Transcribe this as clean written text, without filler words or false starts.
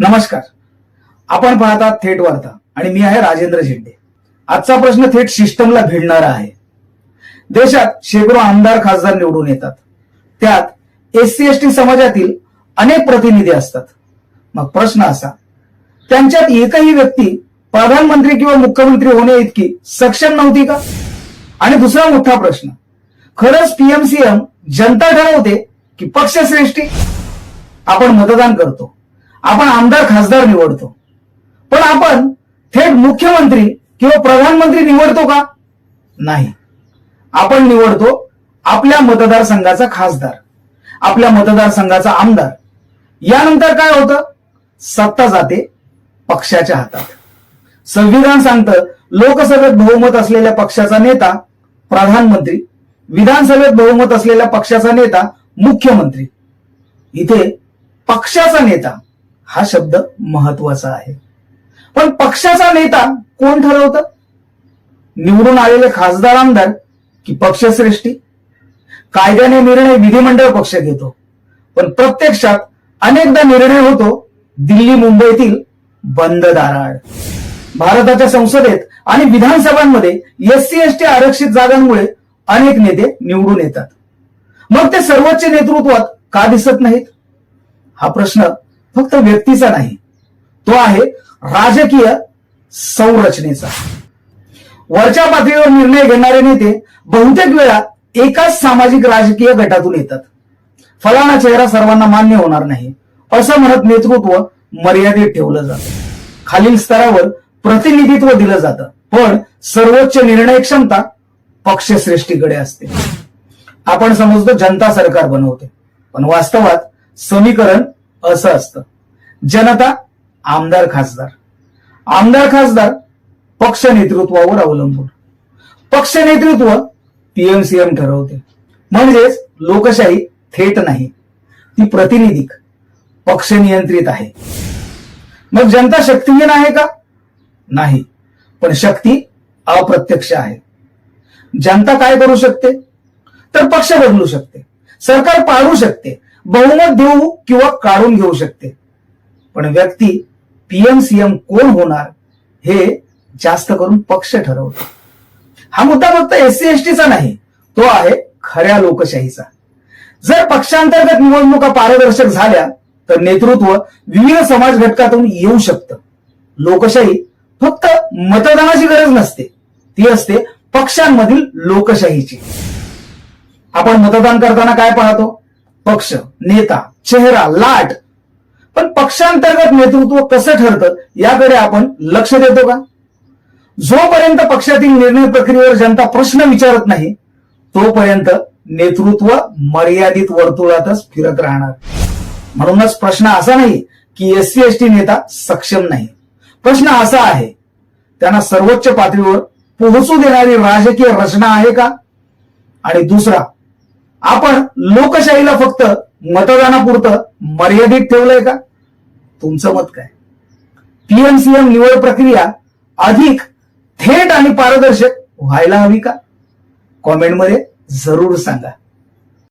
नमस्कार. आपण पाहतात थेट वार्ता आणि मी आहे राजेंद्र झेंडे. आजचा प्रश्न थेट सिस्टमला भिडणारा आहे. देशात शेकडो आमदार खासदार निवडून येतात. त्यात एससी एसटी समाजातील अनेक प्रतिनिधी असतात. मग प्रश्न असा, त्यांच्यात एकही व्यक्ती प्रधानमंत्री किंवा मुख्यमंत्री होणे इतकी सक्षम नव्हती का? आणि दुसरा मोठा प्रश्न, खरंच पीएमसीएम जनता ठरवते की पक्षश्रेष्ठी? आपण मतदान करतो, आपण आमदार खासदार निवडतो, पण आपण थेट मुख्यमंत्री किंवा प्रधानमंत्री निवडतो का? नाही. आपण निवडतो आपल्या मतदारसंघाचा खासदार, आपल्या मतदारसंघाचा आमदार. यानंतर काय होतं? सत्ता जाते पक्षाच्या हातात. संविधान सांगतं लोकसभेत बहुमत असलेल्या पक्षाचा नेता प्रधानमंत्री, विधानसभेत बहुमत असलेल्या पक्षाचा नेता मुख्यमंत्री. इथे पक्षाचा नेता हा शब्द महत्वाचा आहे. पण पक्षाचा नेता कोण ठरवतं? निवडून आलेले खासदार आमदार की पक्षश्रेष्ठी? कायद्याने निर्णय विधिमंडळ पक्ष घेतो, पण प्रत्यक्षात अनेकदा निर्णय होतो दिल्ली मुंबईतील बंद दाराआड. भारताच्या संसदेत आणि विधानसभांमध्ये एससी एसटी आरक्षित जागांमुळे अनेक नेते निवडून येतात. मग ते सर्वोच्च नेतृत्वात का दिसत नाहीत? हा प्रश्न फक्त व्यक्तीचा नाही, तो आहे राजकीय संरचनेचा. वरच्या पातळीवर निर्णय घेणारे नेते बहुतेक वेळा एकाच सामाजिक राजकीय गटातून येतात. फलाना चेहरा सर्वांना मान्य होणार नाही असं म्हणत नेतृत्व मर्यादित ठेवलं जातं. खालील स्तरावर प्रतिनिधित्व दिलं जातं, पण सर्वोच्च निर्णय क्षमता पक्षश्रेष्ठीकडे असते. आपण समजतो जनता सरकार बनवते, पण वास्तवात समीकरण असं असतं: जनता आमदार खासदार, आमदार खासदार पक्ष नेतृत्वावर अवलंबून, पक्ष नेतृत्व पीएमसीएम ठरवते. म्हणजेच लोकशाही थेट नाही, ती प्रतिनिधिक, पक्ष नियंत्रित आहे. मग जनता शक्तिहीन आहे का? नाही, पण शक्ती अप्रत्यक्ष आहे. जनता काय करू शकते? तर पक्ष बदलू शकते, सरकार पाडू शकते, बहुमत देऊ किंवा काढून घेऊ शकते. पण व्यक्ती पीएमसीएम कोण होणार हे जास्त करून पक्ष ठरवतो. हा मुद्दा फक्त एससी एसटीचा नाही, तो आहे खऱ्या लोकशाहीचा. जर पक्षांतर्गत निवडणुका पारदर्शक झाल्या तर नेतृत्व विविध समाज घटकातून येऊ शकतं. लोकशाही फक्त मतदानाची गरज नसते, ती असते पक्षांमधील लोकशाहीची. आपण मतदान करताना काय पाहतो? पक्ष, नेता, चेहरा, लाट. पण पक्षांतर्गत नेतृत्व कसं ठरतं याकडे आपण लक्ष देतो का? जोपर्यंत पक्षातील निर्णय प्रक्रियेवर जनता प्रश्न विचारत नाही तोपर्यंत नेतृत्व मर्यादित वर्तुळातच फिरत राहणार. म्हणूनच प्रश्न असा नाही की एससी एसटी नेता सक्षम नाही. प्रश्न असा आहे, त्यांना सर्वोच्च पातळीवर पोहोचू देणारी राजकीय रचना आहे का? आणि दुसरा, आपण लोकशाहीला फक्त मतदानापुरतं मर्यादित ठेवलंय का? तुमचं मत काय? पीएमसीएम निवड प्रक्रिया अधिक थेट आणि पारदर्शक व्हायला हवी का? कॉमेंटमध्ये जरूर सांगा.